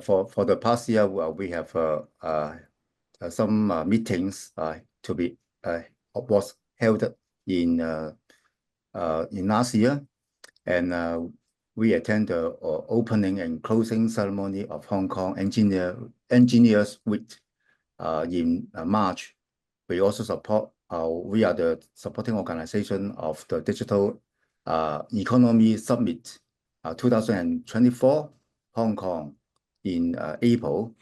for the past year, we have some meetings to be was held in last year, and we attend the opening and closing ceremony of Hong Kong Engineers Week in March. We also support. We are the supporting organization of the Digital Economy Summit 2024 Hong Kong in April.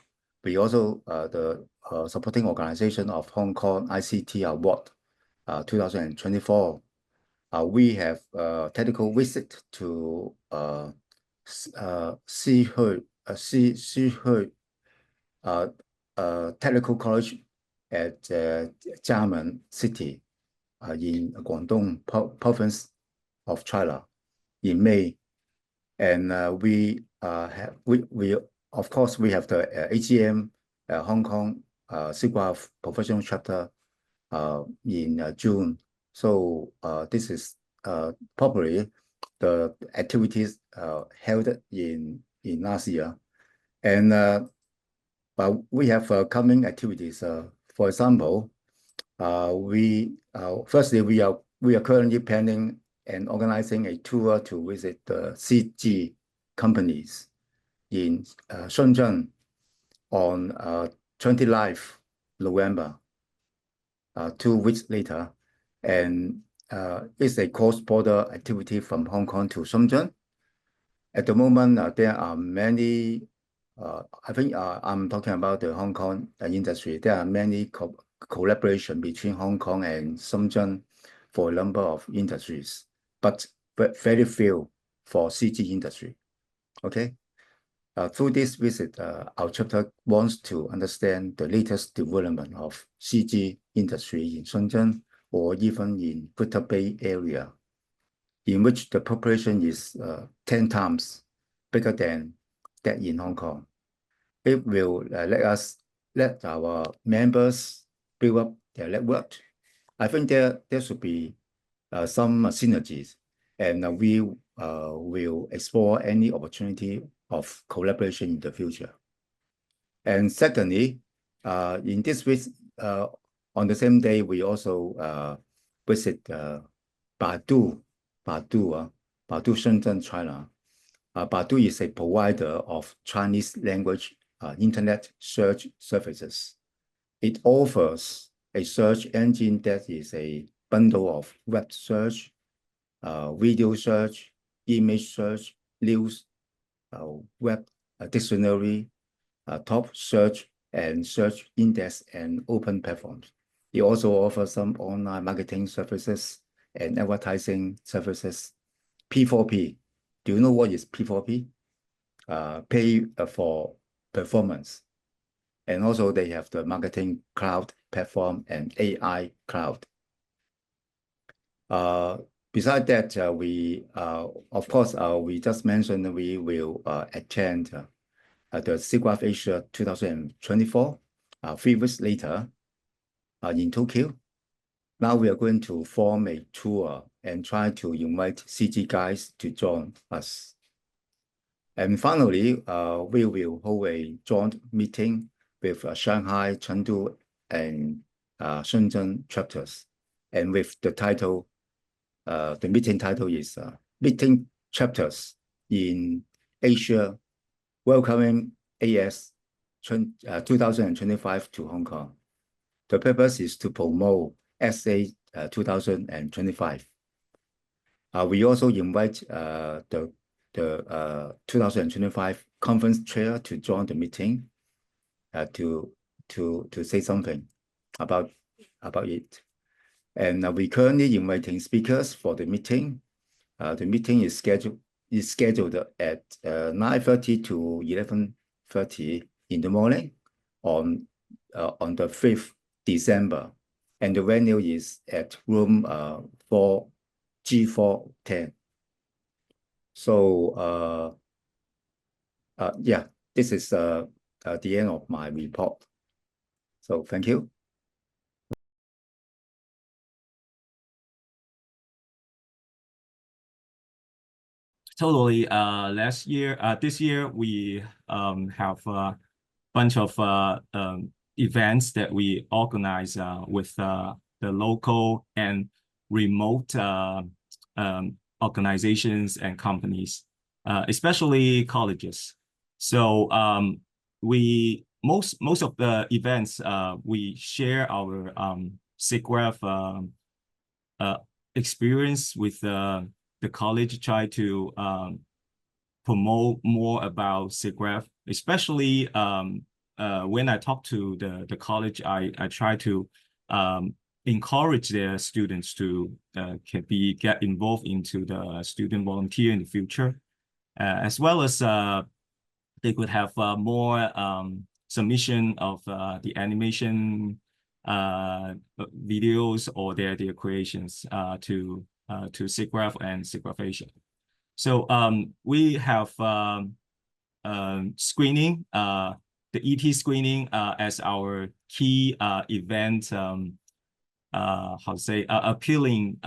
We also the supporting organization of Hong Kong ICT Award 2024. We have technical visit to Technical College at Xiamen City in Guangdong province of China in May, and we of course we have the AGM Hong Kong SIGGRAPH professional chapter in June. So this is probably the activities held in last year, and but we have coming activities. For example, firstly we are currently planning and organizing a tour to visit the CG companies in Shenzhen on 29th November, 2 weeks later, and it's a cross-border activity from Hong Kong to Shenzhen. At the moment, there are many. I think I'm talking about the Hong Kong industry. There are many collaboration between Hong Kong and Shenzhen for a number of industries, but very few for CG industry. Okay. Through this visit, our chapter wants to understand the latest development of CG industry in Shenzhen or even in Greater Bay Area, in which the population is 10 times bigger than that in Hong Kong. It will let our members build up their network. I think there should be some synergies, and we will explore any opportunity of collaboration in the future. And secondly, in this week, on the same day, we also visit Baidu Shenzhen, China. Baidu is a provider of Chinese language internet search services. It offers a search engine that is a bundle of web search, video search, image search, news, web dictionary, top search, and search index and open platforms. It also offers some online marketing services and advertising services. P4P. Do you know what is P4P? Pay for performance. And also they have the marketing cloud platform and AI cloud. Besides that, we of course we just mentioned we will attend the SIGGRAPH Asia 2024 3 weeks later in Tokyo. Now we are going to form a tour and try to invite CG guys to join us. And finally, we will hold a joint meeting with Shanghai, Chengdu, and Shenzhen chapters. And with the title, the meeting title is Meeting Chapters in Asia, Welcoming AS 2025 to Hong Kong. The purpose is to promote SA 2025. We also invite the 2025 conference chair to join the meeting to say something about it. And we currently inviting speakers for the meeting. The meeting is scheduled at 9:30 to 11:30 in the morning on the 5th December, and the venue is at room 4G410. So yeah, this is the end of my report. So thank you. totally. This year we have a bunch of events that we organize with the local and remote organizations and companies, especially colleges. So we most of the events we share our SIGGRAPH experience with the college, try to promote more about SIGGRAPH, especially when I talk to the college, I try to encourage their students to get involved into the student volunteer in the future, as well as they could have more submission of the animation videos or their creations to SIGGRAPH and SIGGRAPH Asia. So we have screening, the ET screening as our key event, how to say, appealing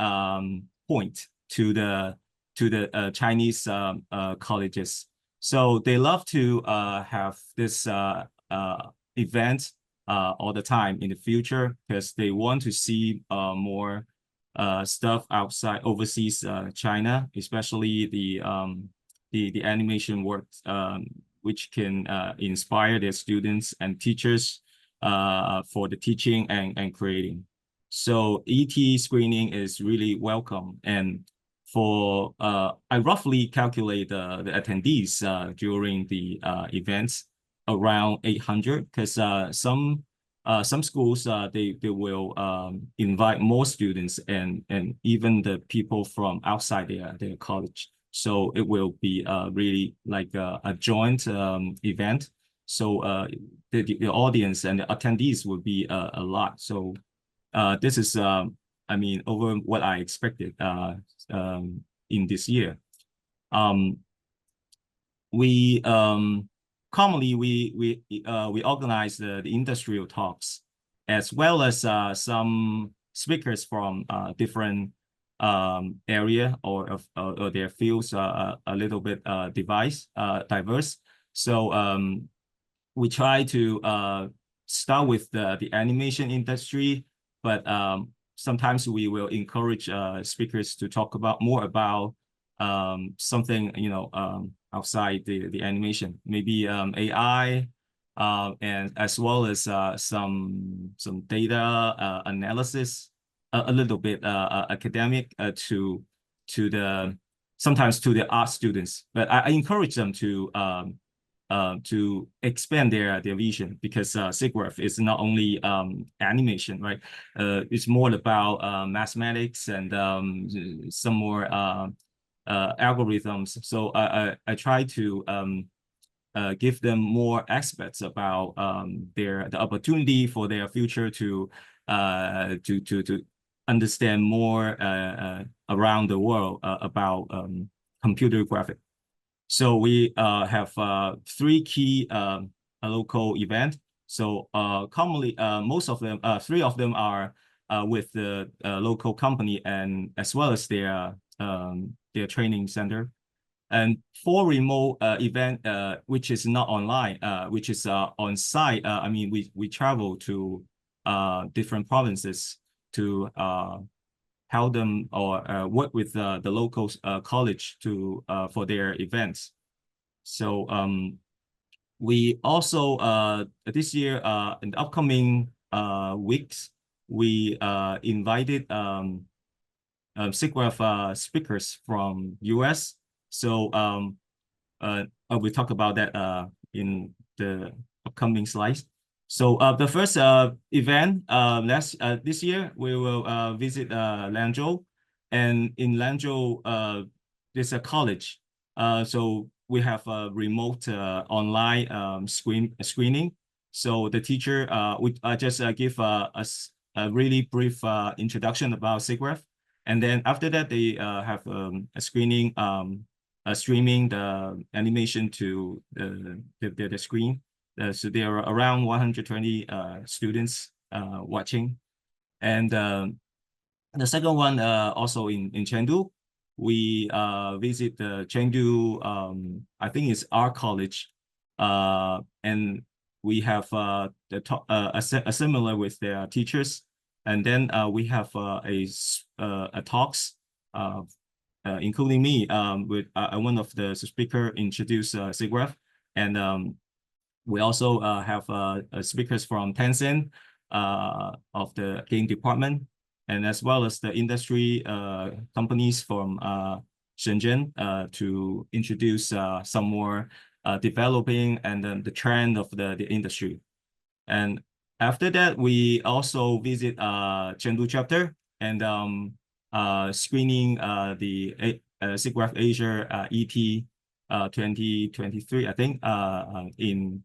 point to the Chinese colleges. So they love to have this event all the time in the future because they want to see more stuff outside overseas China, especially the animation work, which can inspire their students and teachers for the teaching and creating. So ET screening is really welcome. And for I roughly calculate the attendees during the events around 800, because some schools they will invite more students and even the people from outside their college. So it will be really like a joint event. So the audience and the attendees will be a lot. So this is I mean, over what I expected in this year. We commonly we organize the industrial talks, as well as some speakers from different area or their fields a little bit diverse. So we try to start with the animation industry, but sometimes we will encourage speakers to talk about more about something, you know, outside the animation, maybe AI, and as well as some data analysis, a little bit academic to the sometimes to the art students. But I encourage them to expand their vision, because SIGGRAPH is not only animation, right? It's more about mathematics and some more algorithms. So I try to give them more aspects about the opportunity for their future to understand more around the world about computer graphics. So we have three key local events. So commonly, most of them, three of them are with the local company and as well as their training center. And for remote event, which is not online, which is on site. I mean, we travel to different provinces to help them or work with the local college to for their events. So we also this year in the upcoming weeks, we invited SIGGRAPH speakers from US. So we'll talk about that in the upcoming slides. So the first event this year, we will visit Lanzhou. And in Lanzhou, there's a college. So we have a remote online screening. So the teacher, we just give us a really brief introduction about SIGGRAPH. And then after that, they have a screening, streaming the animation to the screen. So there are around 120 students watching. And the second one also in Chengdu. we visit the Chengdu, I think it's our college, and we have a similar with their teachers, and then we have a talks, including me, with one of the speaker introduce SIGGRAPH, and we also have speakers from Tencent, of the game department, and as well as the industry companies from Shenzhen to introduce some more developing and then the trend of the industry. And after that, we also visit Chengdu chapter and screening the SIGGRAPH Asia ET 2023, I think, in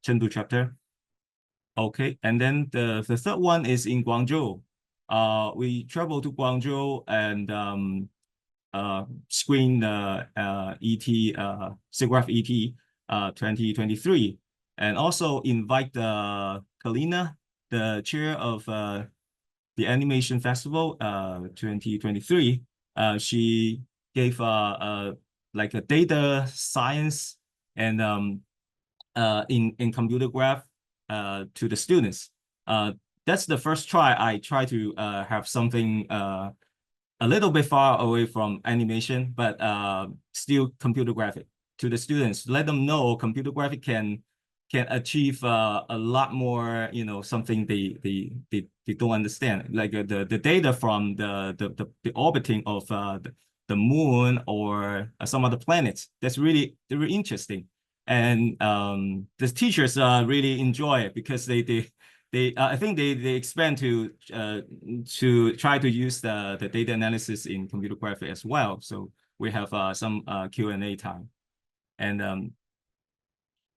Chengdu chapter. Okay, and then the third one is in Guangzhou. We travel to Guangzhou and screen the SIGGRAPH ET 2023, and also invite Kalina, the chair of the Animation Festival 2023. She gave like a data science and in computer graph to the students. That's the first try I try to have something a little bit far away from animation, but still computer graphic to the students. Let them know computer graphic can achieve a lot more, you know, something they don't understand, like the data from the orbiting of the moon or some other planets. That's really interesting, and the teachers really enjoy it because they I think they expand to try to use the data analysis in computer graphic as well. So we have some Q&A time, and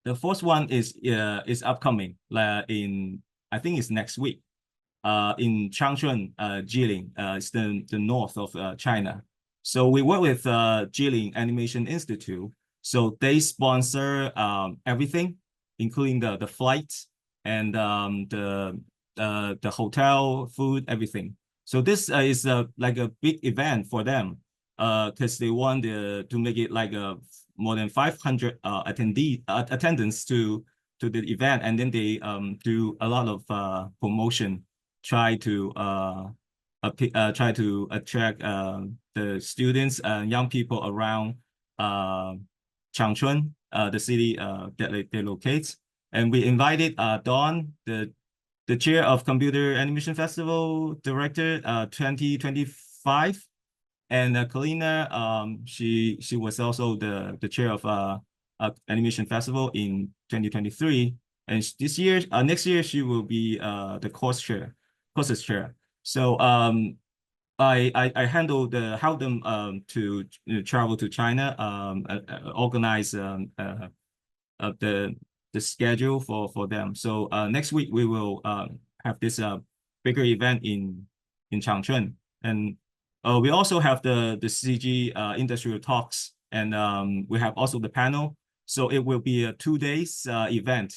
the fourth one is upcoming in, I think it's next week, in Changchun, Jilin. It's the north of China. So we work with Jilin Animation Institute. So they sponsor everything, including the flights and the hotel, food, everything. So this is like a big event for them, because they want to make it like a more than 500 attendance to the event, and then they do a lot of promotion, try to attract the students and young people around Changchun, the city that they locate. And we invited Dawn, the chair of Computer Animation Festival Director 2025. And Kalina, she was also the chair of Animation Festival in 2023. And this year, next year, she will be the courses chair. So I handle help them to travel to China, organize the schedule for them. So next week we will have this bigger event in Changchun, and we also have the CG industrial talks, and we have also the panel. So it will be a 2 days event,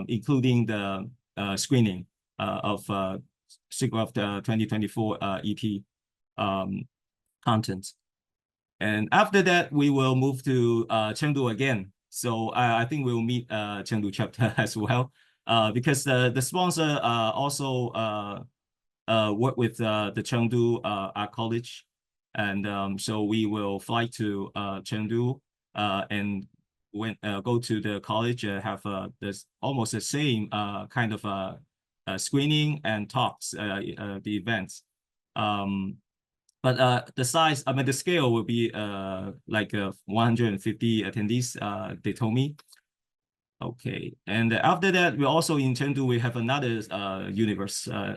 including the screening of SIGGRAPH 2024 ET content. And after that, we will move to Chengdu again. So I think we'll meet Chengdu chapter as well, because the sponsor also work with the Chengdu Art College, and so we will fly to Chengdu and go to the college, have this almost the same kind of screening and talks, the events. But the size, I mean, the scale will be like 150 attendees, they told me. Okay, and after that, we also in Chengdu, we have another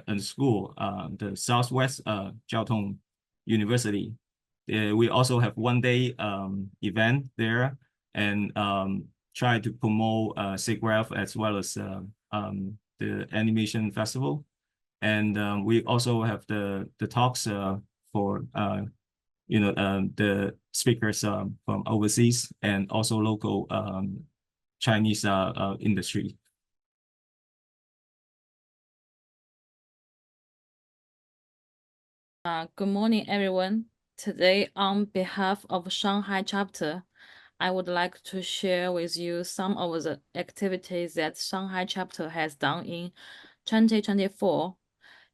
and school, the Southwest Jiao Tong University. We also have 1 day event there, and try to promote SIGGRAPH as well as the animation festival. And we also have the talks for the speakers from overseas and also local Chinese industry. Good morning, everyone. Today, on behalf of Shanghai chapter, I would like to share with you some of the activities that Shanghai chapter has done in 2024.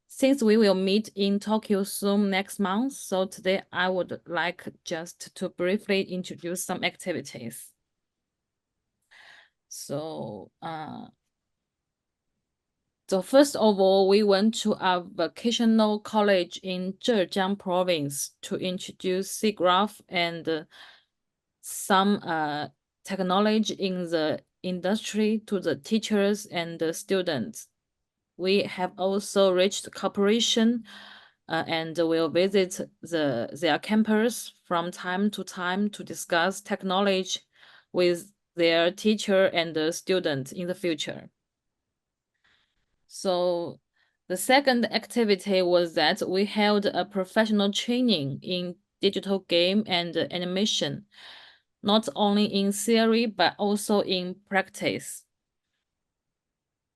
Since we will meet in Tokyo soon next month, so today I would like just to briefly introduce some activities. So first of all, we went to a vocational college in Zhejiang province to introduce SIGGRAPH and some technology in the industry to the teachers and the students. We have also reached cooperation and will visit their campus from time to time to discuss technology with their teacher and the student in the future. So the second activity was that we held a professional training in digital game and animation, not only in theory, but also in practice.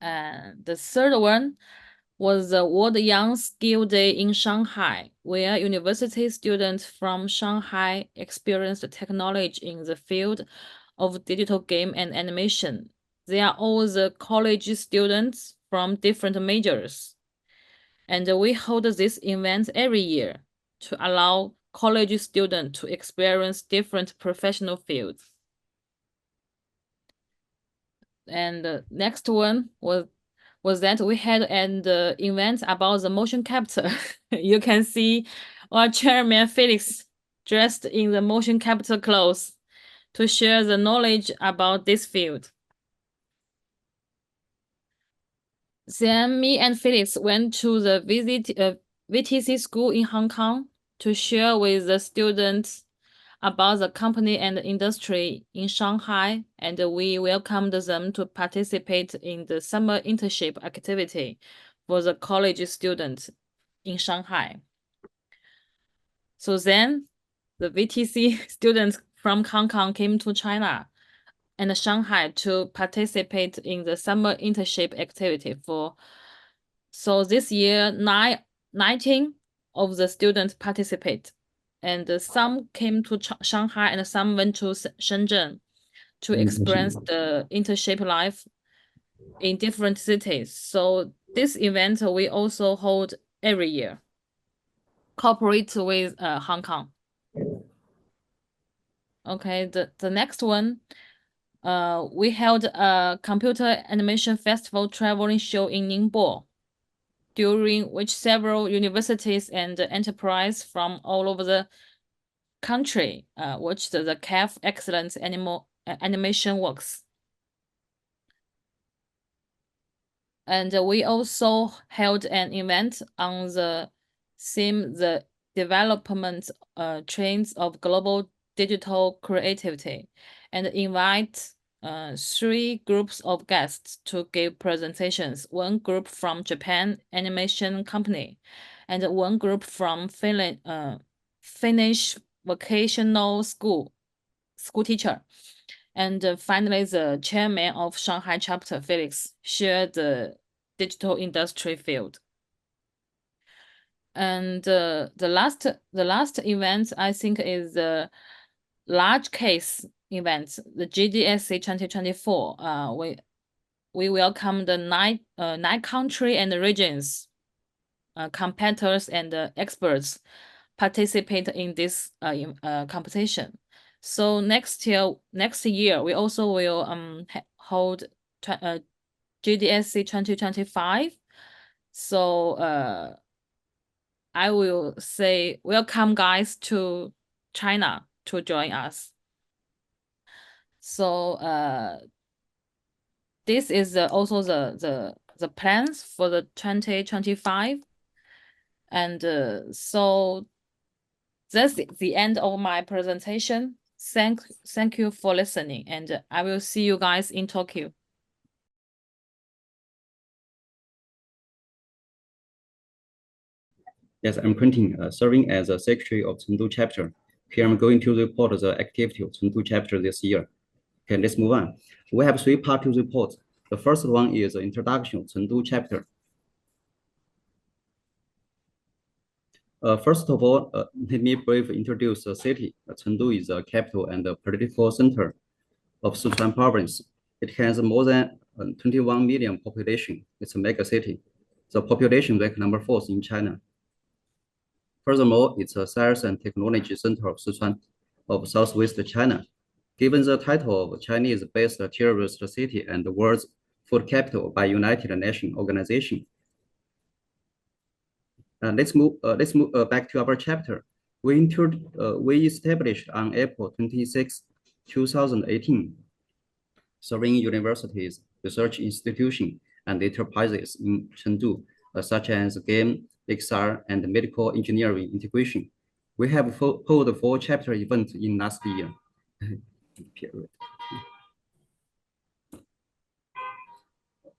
And the third one was the World Young Skill Day in Shanghai, where university students from Shanghai experienced technology in the field of digital game and animation. They are all the college students from different majors. And we hold this event every year to allow college students to experience different professional fields. And the next one was that we had an event about the motion capture. You can see our chairman Felix dressed in the motion capture clothes to share the knowledge about this field. Then me and Felix went to the VTC school in Hong Kong to share with the students about the company and the industry in Shanghai, and we welcomed them to participate in the summer internship activity for the college students in Shanghai. So then the VTC students from Hong Kong came to China and Shanghai to participate in the summer internship activity so this year 19 of the students participate, and some came to Shanghai and some went to Shenzhen to experience the internship life in different cities. So this event we also hold every year, cooperate with Hong Kong. Okay, the next one, we held a computer animation festival traveling show in Ningbo, during which several universities and enterprise from all over the country watched the CAF Excellence Animation Works. And we also held an event on the theme, the development trends of global digital creativity, and invite 3 groups of guests to give presentations. One group from Japan animation company, and one group from Finnish vocational school teacher. And finally, the chairman of Shanghai chapter, Felix, shared the digital industry field. And the last event, I think, is the large case event, the GDSC 2024. We welcome the 9 country and regions competitors and experts participate in this competition. So next year we also will hold GDSC 2025. So I will say welcome guys to China to join us. So this is also the plans for the 2025, and so that's the end of my presentation. Thank you for listening, and I will see you guys in Tokyo. Yes, I'm Quentin, serving as a secretary of Chengdu chapter. Here I'm going to report the activity of Chengdu chapter this year. Okay, let's move on. We have 3 parts to report. The first one is the introduction of Chengdu chapter. First of all, let me briefly introduce the city. Chengdu is the capital and the political center of Sichuan province. It has more than 21 million population. It's a mega city. The population rank number 4 in China. Furthermore, it's a science and technology center of Sichuan of Southwest China. Given the title of Chinese-based terrorist city and the world's food capital by United Nations Organization. Let's move back to our chapter. We established on April 26, 2018, serving universities, research institutions, and enterprises in Chengdu, such as game, XR, and medical engineering integration. We have held 4 chapter events in last year.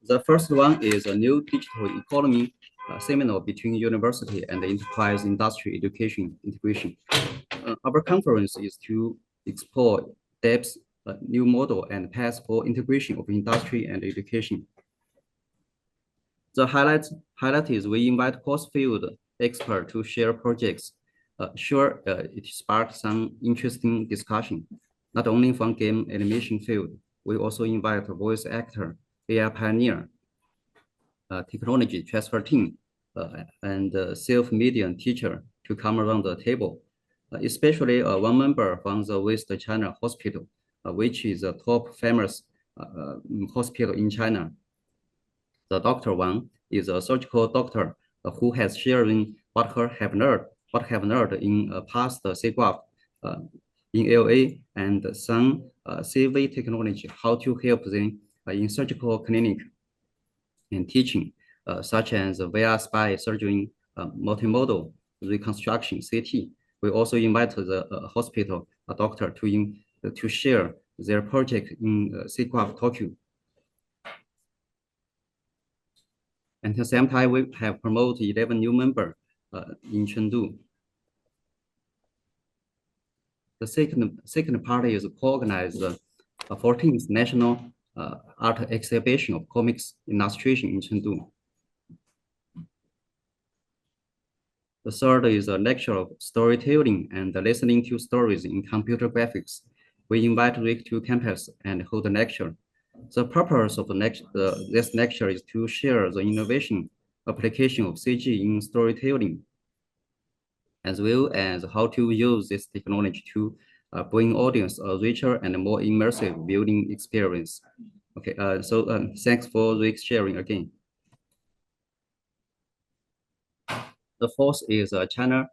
The first one is a new digital economy seminar between university and enterprise industry education integration. Our conference is to explore depth, new model, and paths for integration of industry and education. The highlight is we invite cross-field experts to share projects. It sparked some interesting discussion, not only from game animation field. We also invite a voice actor, AI pioneer, technology transfer team, and self-media teacher to come around the table, especially one member from the West China Hospital, which is a top famous hospital in China. The Dr. Wang is a surgical doctor who has sharing what have learned in past SIGGRAPH in LA and some CV technology, how to help them in surgical clinic and teaching, such as VR spy surgery, multimodal reconstruction, CT. We also invite the hospital doctor to share their project in SIGGRAPH Tokyo. And at the same time, we have promoted 11 new members in Chengdu. The second part is co-organize the 14th National Art Exhibition of Comics Illustration in Chengdu. The third is a lecture of storytelling and listening to stories in computer graphics. We invite Rick to campus and hold a lecture. The purpose of this lecture is to share the innovation application of CG in storytelling, as well as how to use this technology to bring audience a richer and more immersive viewing experience. Okay, thanks for Rick's sharing again. The fourth is China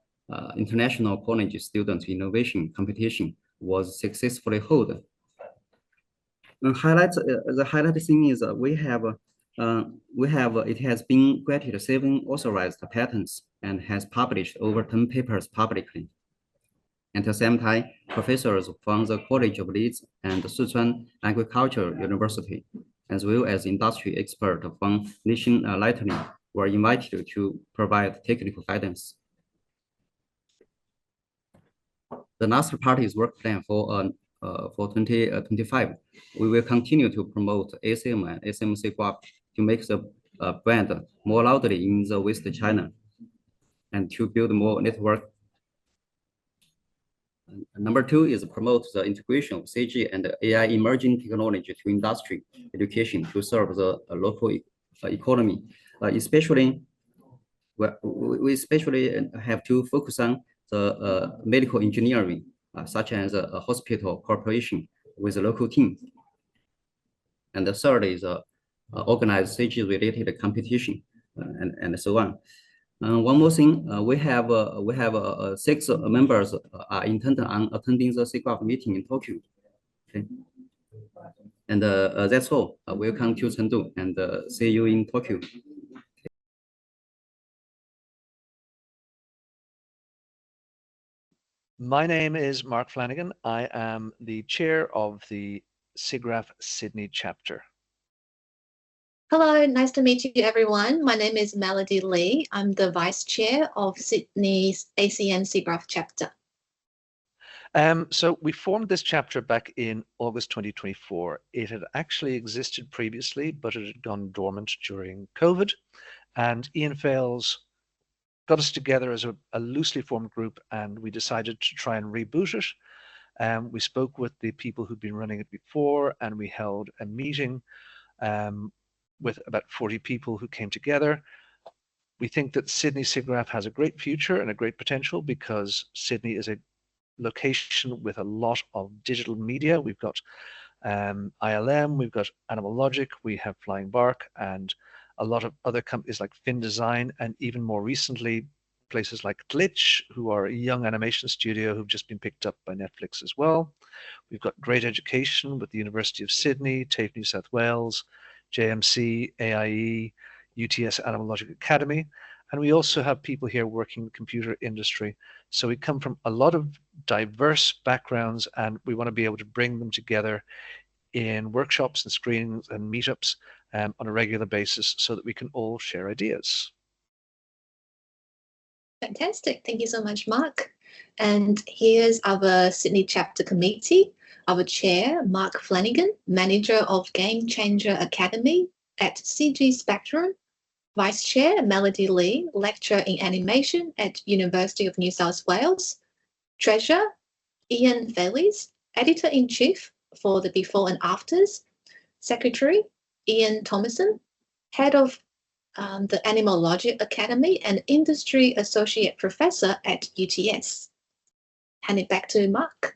International College Student Innovation Competition was successfully held. The highlight thing is it has been granted 7 authorized patents and has published over 10 papers publicly. At the same time, professors from the College of Leeds and Sichuan Agricultural University, as well as industry experts from Nation Lightning, were invited to provide technical guidance. The last part is work plan for 2025. We will continue to promote ASM and SMC to make the brand more loudly in the West China and to build more network. Number 2 is promote the integration of CG and AI emerging technology to industry education to serve the local economy. Especially, we especially have to focus on the medical engineering, such as a hospital corporation with a local team. And the third is organized CG-related competition, and so on. One more thing, we have 6 members are intended on attending the SIGGRAPH meeting in Tokyo. Okay, and that's all. Welcome to Chengdu and see you in Tokyo. My name is Mark Flanagan. I am the chair of the SIGGRAPH Sydney chapter. Hello, nice to meet you, everyone. My name is Melody Lee. I'm the vice chair of Sydney's ACN SIGGRAPH chapter. So we formed this chapter back in August 2024. It had actually existed previously, but it had gone dormant during COVID. And Ian Fales got us together as a loosely formed group, and we decided to try and reboot it. We spoke with the people who'd been running it before, and we held a meeting with about 40 people who came together. We think that Sydney SIGGRAPH has a great future and a great potential because Sydney is a location with a lot of digital media. We've got ILM, we've got Animal Logic, we have Flying Bark, and a lot of other companies like FinDesign, and even more recently, places like Glitch, who are a young animation studio who've just been picked up by Netflix as well. We've got great education with the University of Sydney, TAFE New South Wales, JMC, AIE, UTS Animal Logic Academy, and we also have people here working in the computer industry. So we come from a lot of diverse backgrounds, and we want to be able to bring them together in workshops and screenings and meetups on a regular basis so that we can all share ideas. Fantastic. Thank you so much, Mark. And here's our Sydney chapter committee. Our chair, Mark Flanagan, manager of Game Changer Academy at CG Spectrum. Vice Chair, Melody Lee, lecturer in animation at University of New South Wales. Treasurer, Ian Felix, Editor-in-Chief for the Before and Afters. Secretary, Ian Thomason, Head of the Animal Logic Academy and Industry Associate Professor at UTS. Hand it back to Mark.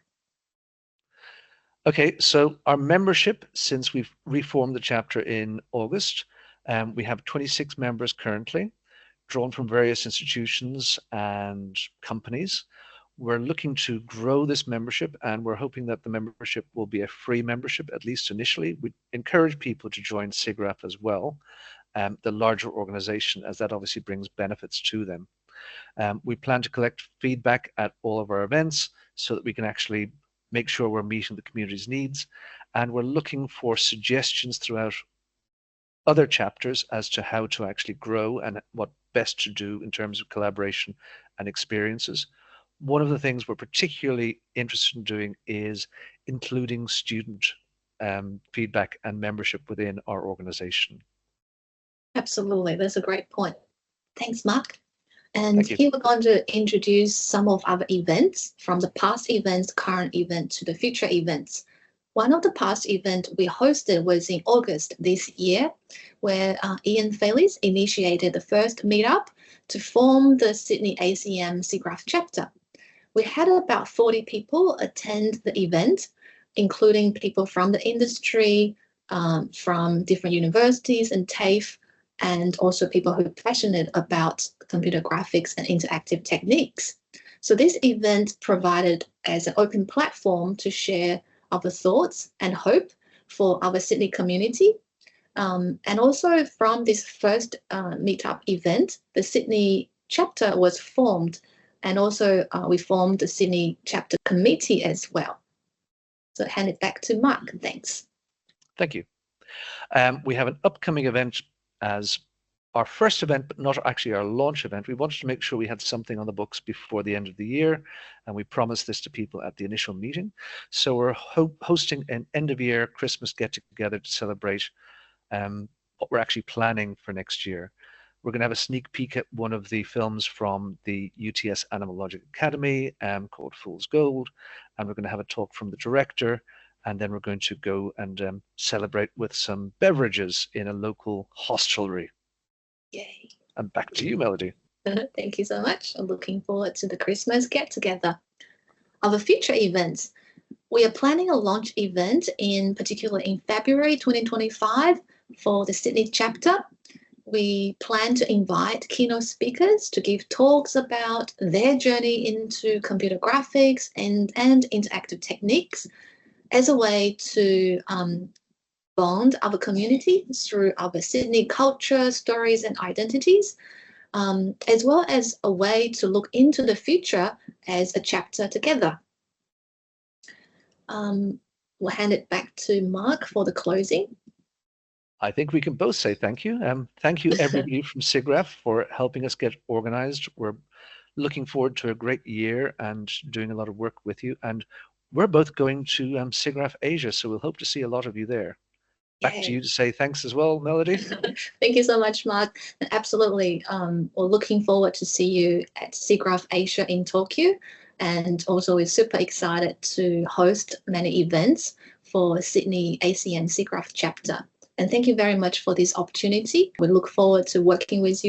Okay, so our membership, since we've reformed the chapter in August, we have 26 members currently, drawn from various institutions and companies. We're looking to grow this membership, and we're hoping that the membership will be a free membership, at least initially. We encourage people to join SIGGRAPH as well, the larger organization, as that obviously brings benefits to them. We plan to collect feedback at all of our events so that we can actually make sure we're meeting the community's needs, and we're looking for suggestions throughout other chapters as to how to actually grow and what best to do in terms of collaboration and experiences. One of the things we're particularly interested in doing is including student feedback and membership within our organization. Absolutely, that's a great point. Thanks, Mark. And here we're going to introduce some of our events, from the past events, current event to the future events. One of the past events we hosted was in August this year, where Ian Felix initiated the first meetup to form the Sydney ACM SIGGRAPH chapter. We had about 40 people attend the event, including people from the industry, from different universities and TAFE, and also people who are passionate about computer graphics and interactive techniques. So this event provided as an open platform to share our thoughts and hope for our Sydney community. And also from this first meetup event, the Sydney chapter was formed, and also we formed the Sydney chapter committee as well. So hand it back to Mark. Thanks. Thank you. We have an upcoming event as our first event, but not actually our launch event. We wanted to make sure we had something on the books before the end of the year, and we promised this to people at the initial meeting. So we're hosting an end-of-year Christmas get-together to celebrate what we're actually planning for next year. We're going to have a sneak peek at one of the films from the UTS Animal Logic Academy called Fool's Gold, and we're going to have a talk from the director, and then we're going to go and celebrate with some beverages in a local hostelry. Yay. And back to you, Melody. Thank you so much. I'm looking forward to the Christmas get-together. Our future events. We are planning a launch event in February 2025 for the Sydney chapter. We plan to invite keynote speakers to give talks about their journey into computer graphics and interactive techniques as a way to bond our community through our Sydney culture, stories, and identities, as well as a way to look into the future as a chapter together. We'll hand it back to Mark for the closing. I think we can both say thank you. Thank you, everybody from SIGGRAPH, for helping us get organized. We're looking forward to a great year and doing a lot of work with you. And we're both going to SIGGRAPH Asia, so we'll hope to see a lot of you there. back to you to say thanks as well, Melody. Thank you so much, Mark. Absolutely. We're looking forward to see you at SIGGRAPH Asia in Tokyo. And also we're super excited to host many events for Sydney ASEAN SIGGRAPH chapter. And thank you very much for this opportunity. We look forward to working with you